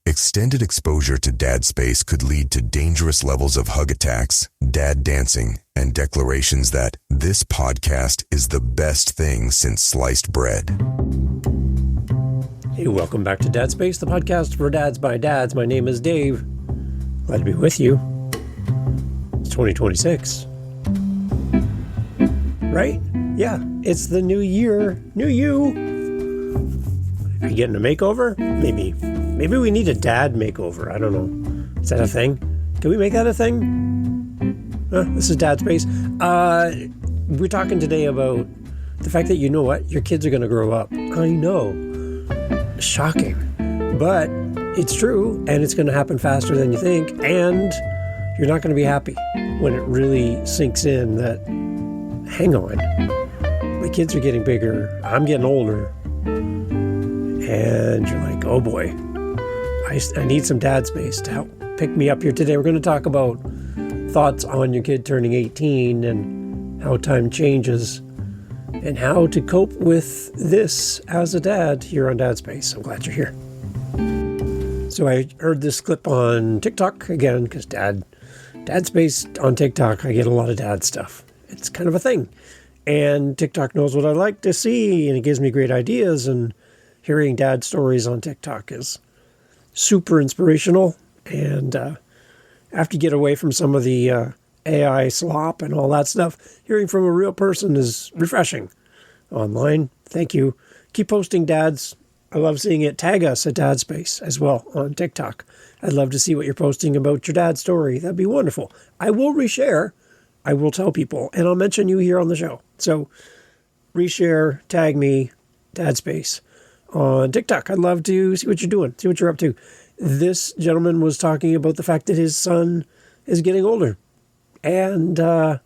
Extended exposure to dad space could lead to dangerous levels of hug attacks, dad dancing, and declarations that this podcast is the best thing since sliced bread. Hey, welcome back to Dad Space, the podcast for dads by dads. My name is Dave. Glad to be with you. It's 2026. Right? Yeah, it's the new year. New you. Are you getting a makeover? Maybe we need a dad makeover. I don't know. Is that a thing? Can we make that a thing? This is Dad Space. We're talking today about the fact that, you know what? Your kids are going to grow up. I know. Shocking. But it's true, and it's going to happen faster than you think, and you're not going to be happy when it really sinks in that, hang on, my kids are getting bigger, I'm getting older, and you're like, oh boy, I need some dad space to help pick me up here today. We're going to talk about thoughts on your kid turning 18 and how time changes and how to cope with this as a dad here on Dad Space. I'm glad you're here. So I heard this clip on TikTok again, because Dad Space on TikTok, I get a lot of dad stuff. It's kind of a thing. And TikTok knows what I like to see, and it gives me great ideas, and hearing dad stories on TikTok is super inspirational. And after you get away from some of the AI slop and all that stuff, hearing from a real person is refreshing. Online, thank you. Keep posting dads. I love seeing it. Tag us at Dad Space as well on TikTok. I'd love to see what you're posting about your dad's story. That'd be wonderful. I will reshare. I will tell people, and I'll mention you here on the show. So reshare, tag me, Dad Space on TikTok. I'd love to see what you're doing, see what you're up to. This gentleman was talking about the fact that his son is getting older and the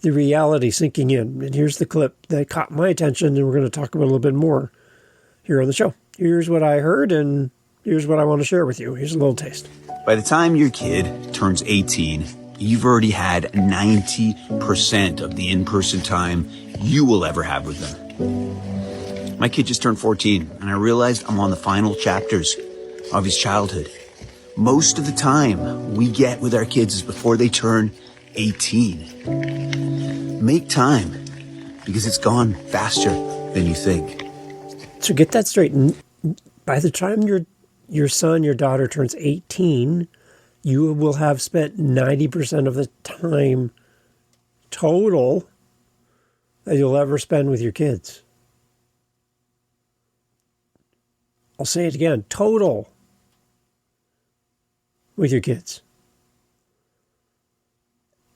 reality sinking in. And here's the clip that caught my attention, and we're going to talk about a little bit more here on the show. Here's what I heard, and here's what I want to share with you. Here's a little taste. By the time your kid turns 18, you've already had 90% of the in-person time you will ever have with them. My kid just turned 14, and I realized I'm on the final chapters of his childhood. Most of the time we get with our kids is before they turn 18. Make time, because it's gone faster than you think. So get that straight. By the time your son, your daughter turns 18, you will have spent 90% of the time total that you'll ever spend with your kids. I'll say it again, total with your kids.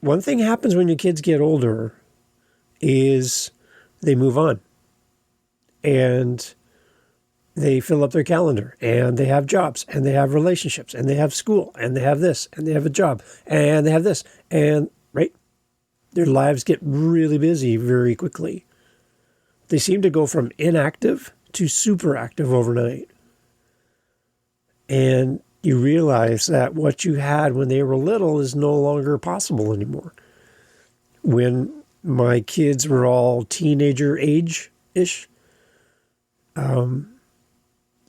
One thing happens when your kids get older is they move on. And they fill up their calendar, and they have jobs, and they have relationships, and they have school, and they have this, and they have a job, and they have this, and right? Their lives get really busy very quickly. They seem to go from inactive to super active overnight. And you realize that what you had when they were little is no longer possible anymore. When my kids were all teenager age-ish,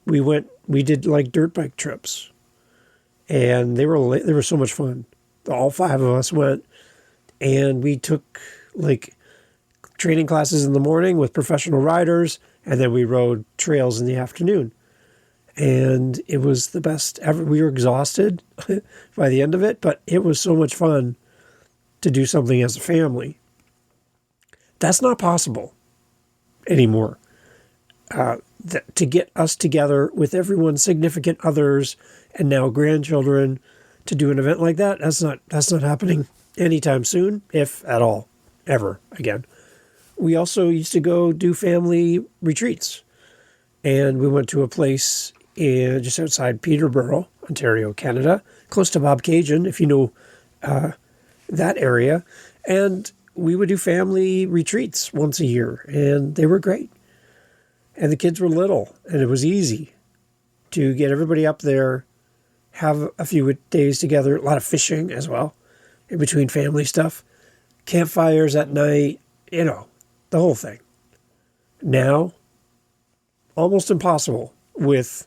we did like dirt bike trips, and they were so much fun. All five of us went, and we took like training classes in the morning with professional riders, and then we rode trails in the afternoon. And it was the best ever. We were exhausted by the end of it, but it was so much fun to do something as a family. That's not possible anymore. To get us together with everyone's significant others and now grandchildren to do an event like that, that's not happening anytime soon, if at all, ever again. We also used to go do family retreats, and we went to a place just outside Peterborough, Ontario, Canada, close to Bob Cajun, if you know that area. And we would do family retreats once a year, and they were great. And the kids were little, and it was easy to get everybody up there, have a few days together, a lot of fishing as well, in between family stuff, campfires at night, the whole thing. Now, almost impossible with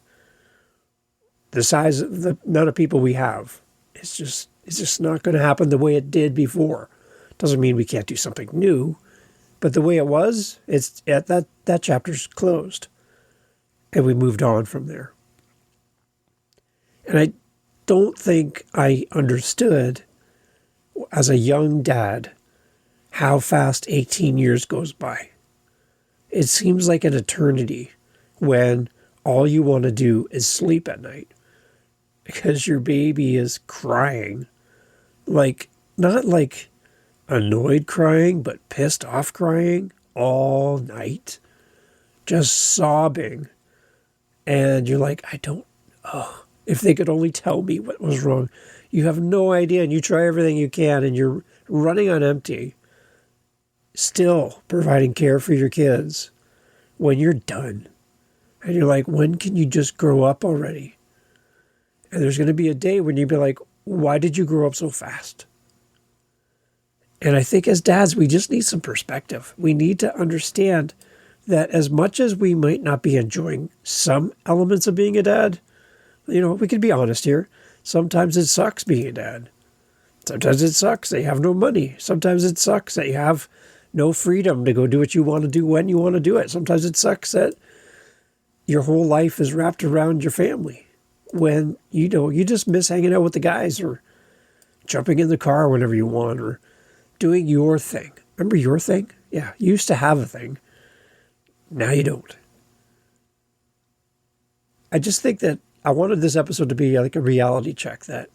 the size of the amount of people we have, it's just not going to happen the way it did before. Doesn't mean we can't do something new, but the way it was, it's at that chapter's closed, and we moved on from there. And I don't think I understood as a young dad how fast 18 years goes by. It seems like an eternity when all you want to do is sleep at night because your baby is crying. Like, not like annoyed crying, but pissed off crying all night. Just sobbing. And you're like, if they could only tell me what was wrong. You have no idea, and you try everything you can, and you're running on empty, still providing care for your kids when you're done. And you're like, when can you just grow up already? And there's going to be a day when you'll be like, why did you grow up so fast? And I think as dads, we just need some perspective. We need to understand that as much as we might not be enjoying some elements of being a dad, we can be honest here. Sometimes it sucks being a dad. Sometimes it sucks that you have no money. Sometimes it sucks that you have no freedom to go do what you want to do when you want to do it. Sometimes it sucks that your whole life is wrapped around your family when, you just miss hanging out with the guys or jumping in the car whenever you want or doing your thing. Remember your thing? Yeah, you used to have a thing. Now you don't. I just think that I wanted this episode to be like a reality check that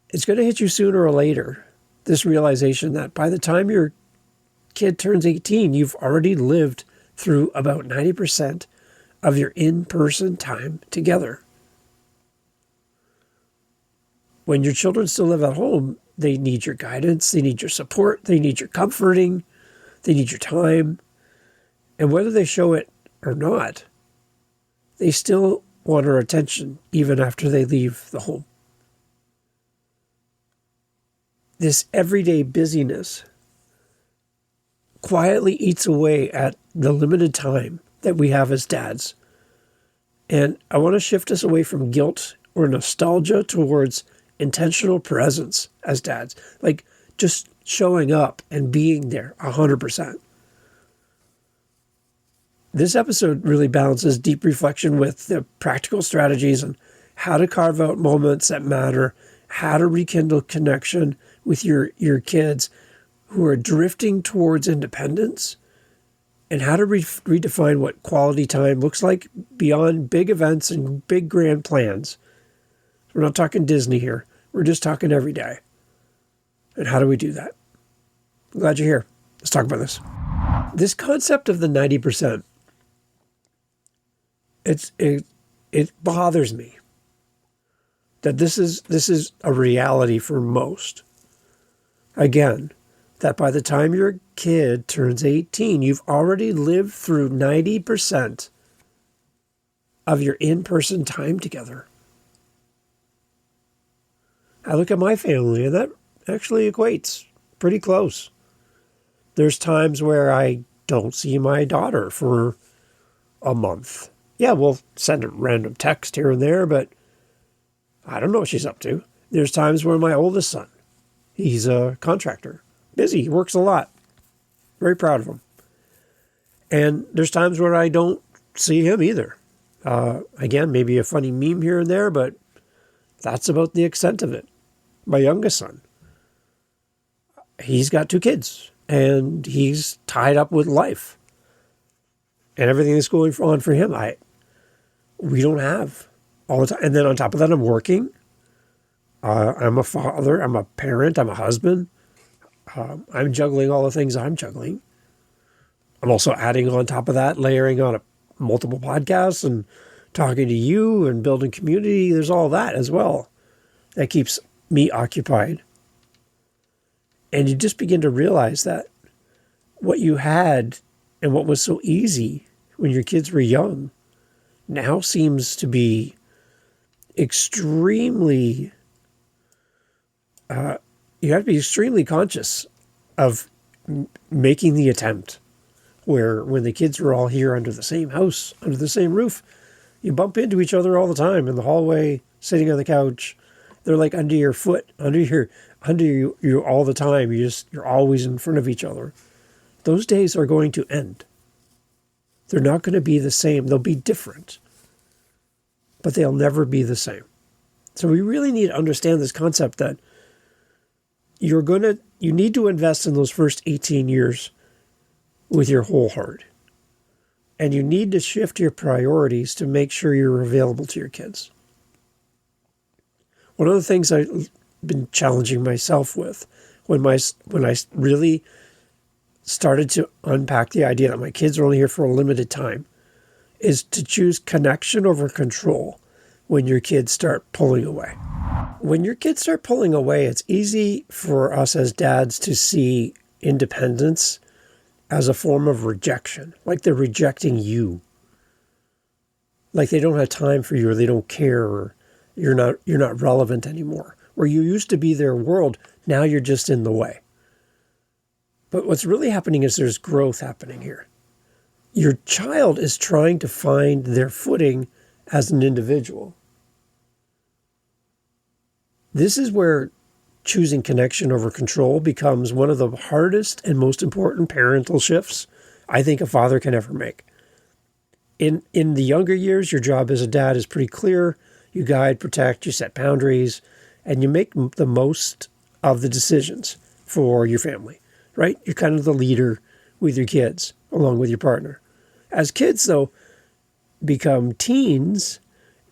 it's going to hit you sooner or later, this realization that by the time your kid turns 18, you've already lived through about 90% of your in-person time together. When your children still live at home, they need your guidance, they need your support, they need your comforting, they need your time. And whether they show it or not, they still want our attention even after they leave the home. This everyday busyness quietly eats away at the limited time that we have as dads. And I want to shift us away from guilt or nostalgia towards intentional presence as dads. Like just showing up and being there 100%. This episode really balances deep reflection with the practical strategies on how to carve out moments that matter, how to rekindle connection with your kids who are drifting towards independence, and how to redefine what quality time looks like beyond big events and big grand plans. We're not talking Disney here. We're just talking every day. And how do we do that? I'm glad you're here. Let's talk about this. This concept of the 90%, it bothers me that this is a reality for most. Again, that by the time your kid turns 18, you've already lived through 90% of your in-person time together. I look at my family, and that actually equates pretty close. There's times where I don't see my daughter for a month. Yeah, we'll send a random text here and there, but I don't know what she's up to. There's times where my oldest son, he's a contractor, busy, he works a lot. Very proud of him. And there's times where I don't see him either. Again, maybe a funny meme here and there, but that's about the extent of it. My youngest son, he's got 2 kids, and he's tied up with life. And everything that's going on for him, we don't have all the time. And then on top of that, I'm working. I'm a father, I'm a parent, I'm a husband. I'm juggling all the things I'm juggling. I'm also adding on top of that, layering on multiple podcasts and talking to you and building community. There's all that as well that keeps me occupied. And you just begin to realize that what you had and what was so easy when your kids were young now seems to be extremely, you have to be extremely conscious of making the attempt where when the kids were all here under the same house, under the same roof, You bump into each other all the time in the hallway, sitting on the couch. They're like under your foot, under you all the time. You're always in front of each other. Those days are going to end. They're not going to be the same. They'll be different, but they'll never be the same. So we really need to understand this concept that you need to invest in those first 18 years with your whole heart. And you need to shift your priorities to make sure you're available to your kids. One of the things I've been challenging myself with when I really started to unpack the idea that my kids are only here for a limited time is to choose connection over control when your kids start pulling away. When your kids start pulling away, it's easy for us as dads to see independence as a form of rejection, like they're rejecting you. Like they don't have time for you, or they don't care, or you're not relevant anymore. Where you used to be their world, now you're just in the way. But what's really happening is there's growth happening here. Your child is trying to find their footing as an individual. This is where choosing connection over control becomes one of the hardest and most important parental shifts I think a father can ever make. In the younger years, your job as a dad is pretty clear. You guide, protect, you set boundaries, and you make the most of the decisions for your family, right? You're kind of the leader with your kids, along with your partner. As kids, though, become teens,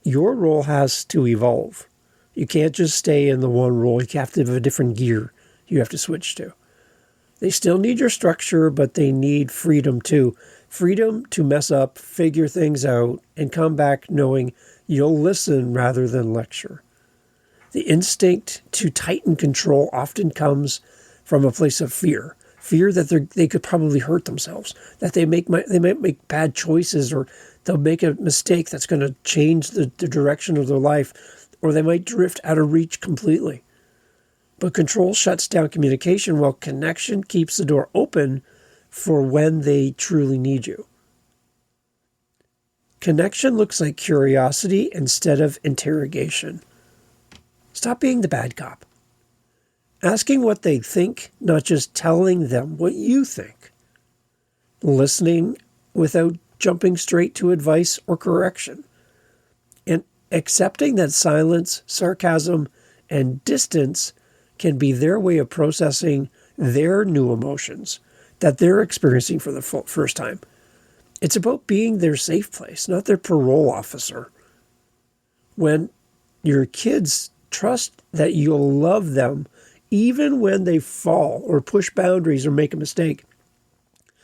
your role has to evolve. You can't just stay in the one role. You have to have a different gear you have to switch to. They still need your structure, but they need freedom too. Freedom to mess up, figure things out, and come back knowing you'll listen rather than lecture. The instinct to tighten control often comes from a place of fear. Fear that they could probably hurt themselves, that they might make bad choices, or they'll make a mistake that's going to change the direction of their life, or they might drift out of reach completely. But control shuts down communication while connection keeps the door open for when they truly need you. Connection looks like curiosity instead of interrogation. Stop being the bad cop. Asking what they think, not just telling them what you think. Listening without jumping straight to advice or correction. And accepting that silence, sarcasm, and distance can be their way of processing their new emotions that they're experiencing for the first time. It's about being their safe place, not their parole officer. When your kids trust that you'll love them even when they fall or push boundaries or make a mistake,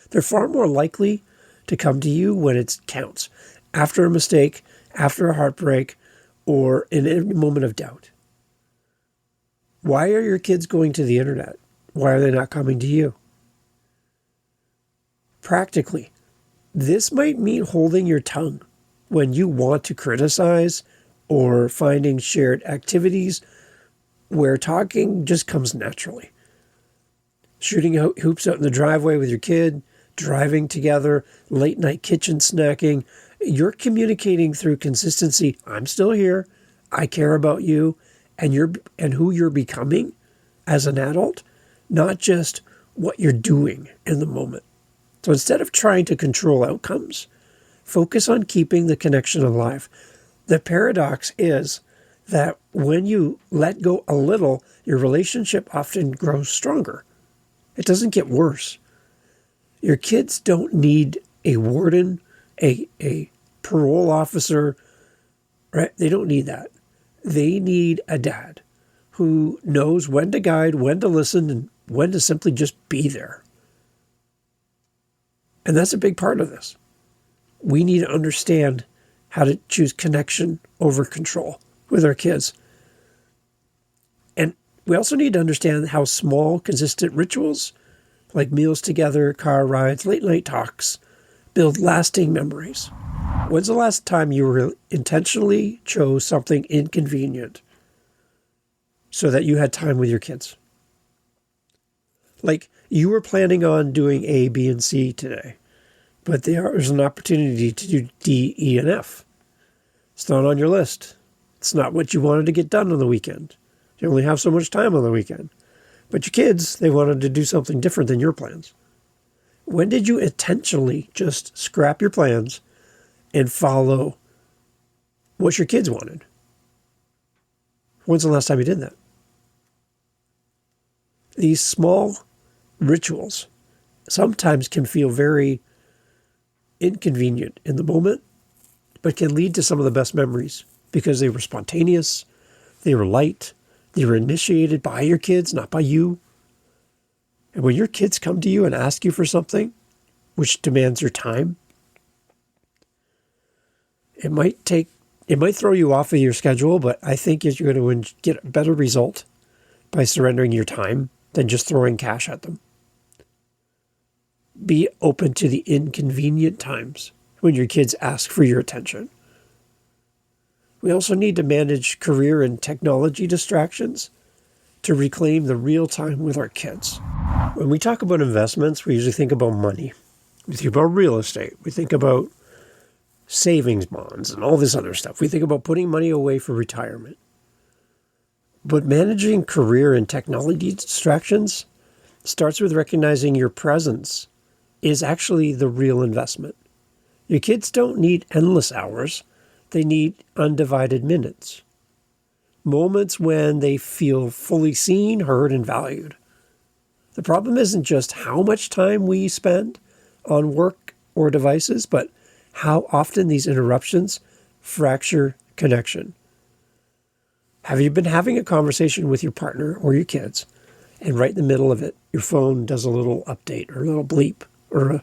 they're far more likely to come to you when it counts, after a mistake, after a heartbreak, or in a moment of doubt. Why are your kids going to the internet? Why are they not coming to you? Practically, this might mean holding your tongue when you want to criticize, or finding shared activities where talking just comes naturally. Shooting hoops out in the driveway with your kid, driving together, late night kitchen snacking. You're communicating through consistency. I'm still here. I care about you and who you're becoming as an adult, not just what you're doing in the moment. So instead of trying to control outcomes, focus on keeping the connection alive. The paradox is that when you let go a little, your relationship often grows stronger. It doesn't get worse. Your kids don't need a warden, a parole officer, right? They don't need that. They need a dad who knows when to guide, when to listen, and when to simply just be there. And that's a big part of this. We need to understand how to choose connection over control with our kids. And we also need to understand how small, consistent rituals, like meals together, car rides, late night talks, build lasting memories. When's the last time you intentionally chose something inconvenient so that you had time with your kids? Like you were planning on doing A, B, and C today, but there's an opportunity to do D, E, and F. It's not on your list. It's not what you wanted to get done on the weekend. You only have so much time on the weekend. But your kids, they wanted to do something different than your plans. When did you intentionally just scrap your plans and follow what your kids wanted? When's the last time you did that? These small rituals sometimes can feel very inconvenient in the moment, but can lead to some of the best memories because they were spontaneous, they were light, they were initiated by your kids, not by you. And when your kids come to you and ask you for something, which demands your time, it might throw you off of your schedule, but I think you're going to get a better result by surrendering your time than just throwing cash at them. Be open to the inconvenient times when your kids ask for your attention. We also need to manage career and technology distractions to reclaim the real time with our kids. When we talk about investments, we usually think about money. We think about real estate. We think about savings bonds and all this other stuff. We think about putting money away for retirement. But managing career and technology distractions starts with recognizing your presence is actually the real investment. Your kids don't need endless hours. They need undivided minutes. Moments when they feel fully seen, heard, and valued. The problem isn't just how much time we spend on work or devices, but how often these interruptions fracture connection. Have you been having a conversation with your partner or your kids, and right in the middle of it, your phone does a little update or a little bleep or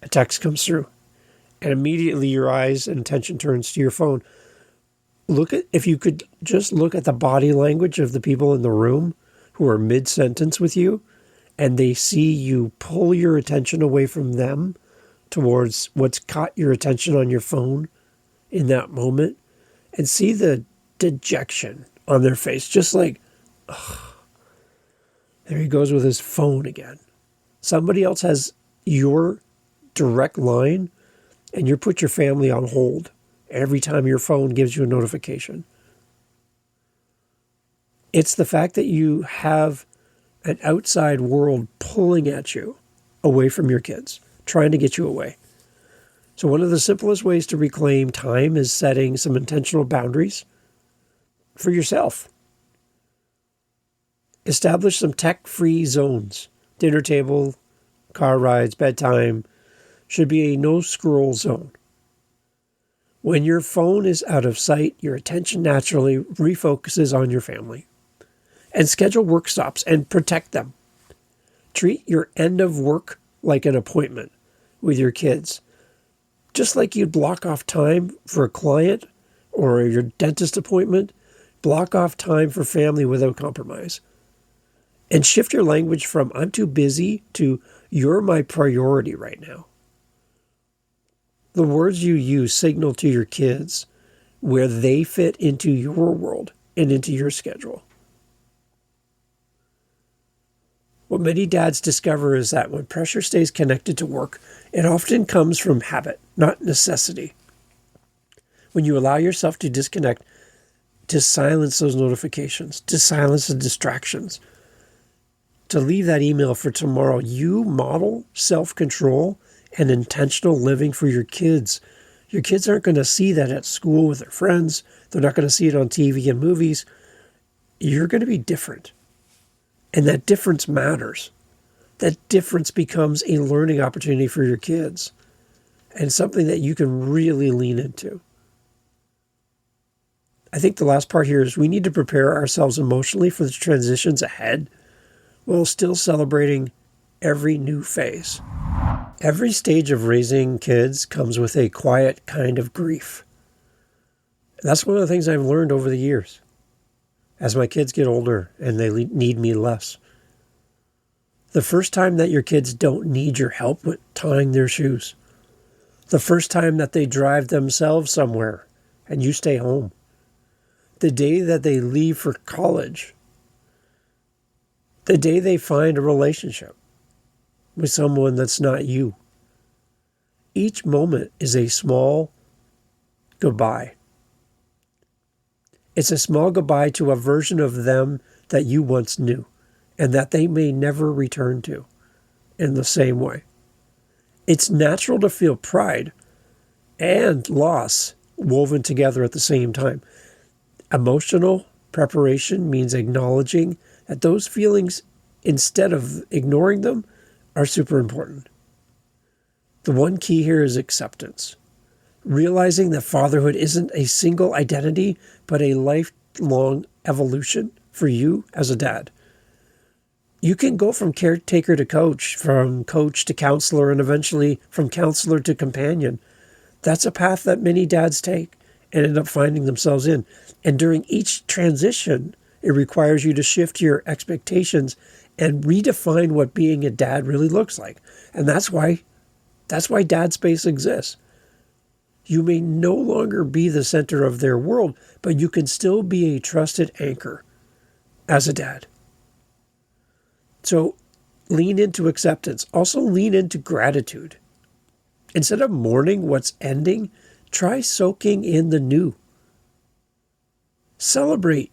a text comes through, and immediately your eyes and attention turns to your phone? If you could just look at the body language of the people in the room who are mid-sentence with you, and they see you pull your attention away from them towards what's caught your attention on your phone in that moment, and see the dejection on their face, just like, ugh, there he goes with his phone again. Somebody else has your direct line, and you put your family on hold every time your phone gives you a notification. It's the fact that you have an outside world pulling at you away from your kids, trying to get you away. So one of the simplest ways to reclaim time is setting some intentional boundaries for yourself. Establish some tech-free zones. Dinner table, car rides, bedtime should be a no-scroll zone. When your phone is out of sight, your attention naturally refocuses on your family. And schedule work stops and protect them. Treat your end of work like an appointment with your kids. Just like you'd block off time for a client or your dentist appointment, block off time for family without compromise. And shift your language from "I'm too busy" to "you're my priority right now." The words you use signal to your kids where they fit into your world and into your schedule. What many dads discover is that when pressure stays connected to work, it often comes from habit, not necessity. When you allow yourself to disconnect, to silence those notifications, to silence the distractions, to leave that email for tomorrow, you model self-control and intentional living for your kids. Your kids aren't going to see that at school with their friends. They're not going to see it on TV and movies. You're going to be different. And that difference matters. That difference becomes a learning opportunity for your kids and something that you can really lean into. I think the last part here is we need to prepare ourselves emotionally for the transitions ahead while still celebrating every new phase. Every stage of raising kids comes with a quiet kind of grief. That's one of the things I've learned over the years. As my kids get older and they need me less. The first time that your kids don't need your help with tying their shoes. The first time that they drive themselves somewhere and you stay home. The day that they leave for college. The day they find a relationship with someone that's not you. Each moment is a small goodbye It's a small goodbye to a version of them that you once knew and that they may never return to in the same way. It's natural to feel pride and loss woven together at the same time. Emotional preparation means acknowledging that those feelings, instead of ignoring them, are super important. The one key here is acceptance. Realizing that fatherhood isn't a single identity, but a lifelong evolution for you as a dad. You can go from caretaker to coach, from coach to counselor, and eventually from counselor to companion. That's a path that many dads take and end up finding themselves in. And during each transition, it requires you to shift your expectations and redefine what being a dad really looks like. And that's why Dad Space exists. You may no longer be the center of their world, but you can still be a trusted anchor as a dad. So lean into acceptance. Also lean into gratitude. Instead of mourning what's ending, try soaking in the new. Celebrate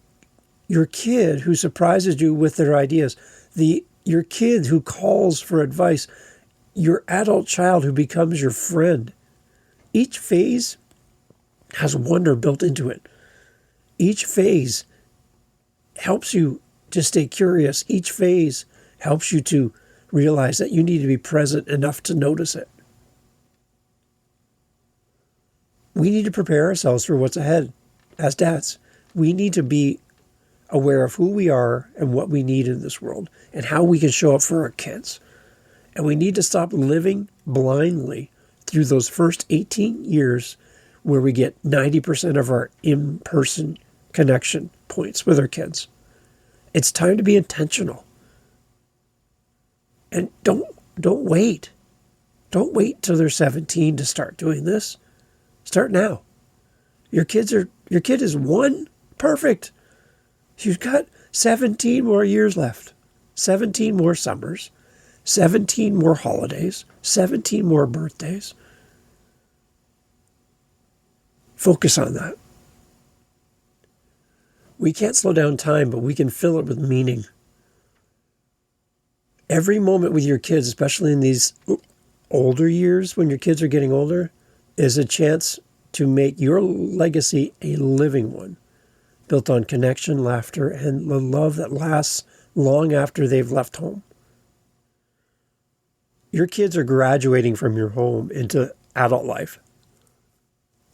your kid who surprises you with their ideas, your kid who calls for advice, your adult child who becomes your friend. Each phase has wonder built into it. Each phase helps you to stay curious. Each phase helps you to realize that you need to be present enough to notice it. We need to prepare ourselves for what's ahead as dads. We need to be aware of who we are and what we need in this world and how we can show up for our kids. And we need to stop living blindly through those first 18 years where we get 90% of our in-person connection points with our kids. It's time to be intentional. And don't wait. Don't wait till they're 17 to start doing this. Start now. Your kid is one. Perfect. You've got 17 more years left. 17 more summers. 17 more holidays. 17 more birthdays. Focus on that. We can't slow down time, but we can fill it with meaning. Every moment with your kids, especially in these older years when your kids are getting older, is a chance to make your legacy a living one, built on connection, laughter, and the love that lasts long after they've left home. Your kids are graduating from your home into adult life.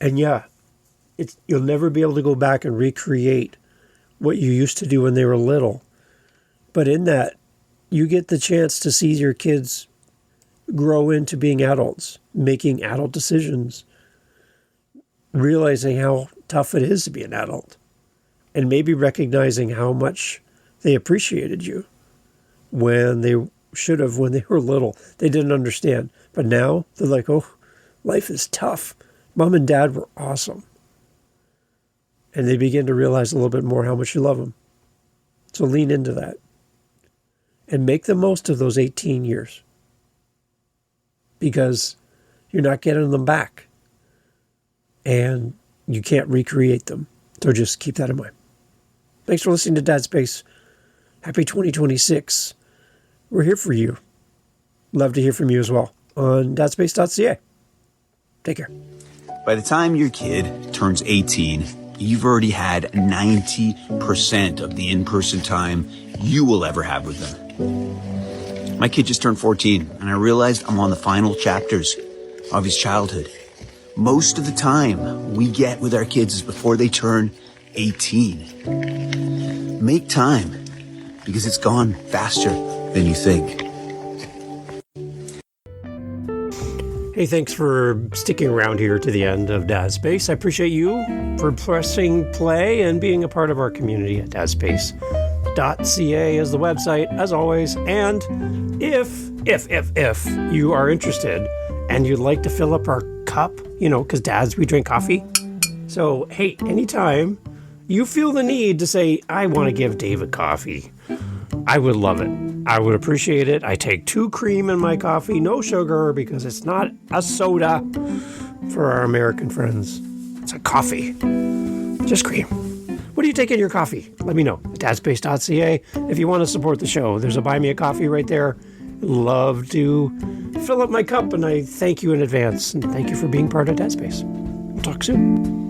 And yeah, you'll never be able to go back and recreate what you used to do when they were little. But in that, you get the chance to see your kids grow into being adults, making adult decisions, realizing how tough it is to be an adult, and maybe recognizing how much they appreciated you when they should have when they were little. They didn't understand. But now they're like, oh, life is tough. Mom and Dad were awesome. And they begin to realize a little bit more how much you love them. So lean into that. And make the most of those 18 years. Because you're not getting them back. And you can't recreate them. So just keep that in mind. Thanks for listening to Dad Space. Happy 2026. We're here for you. Love to hear from you as well on dadspace.ca. Take care. By the time your kid turns 18, you've already had 90% of the in-person time you will ever have with them. My kid just turned 14, and I realized I'm on the final chapters of his childhood. Most of the time we get with our kids is before they turn 18. Make time, because it's gone faster than you think. Hey, thanks for sticking around here to the end of Dad Space. I appreciate you for pressing play and being a part of our community at dadspace.ca is the website, as always. And if you are interested and you'd like to fill up our cup, because dads, we drink coffee. So, hey, anytime you feel the need to say, I want to give David coffee, I would love it. I would appreciate it. I take 2 cream in my coffee, no sugar, because it's not a soda for our American friends. It's a coffee. Just cream. What do you take in your coffee? Let me know. Dadspace.ca. If you want to support the show, there's a buy me a coffee right there. Love to fill up my cup, and I thank you in advance. And thank you for being part of Dadspace. We'll talk soon.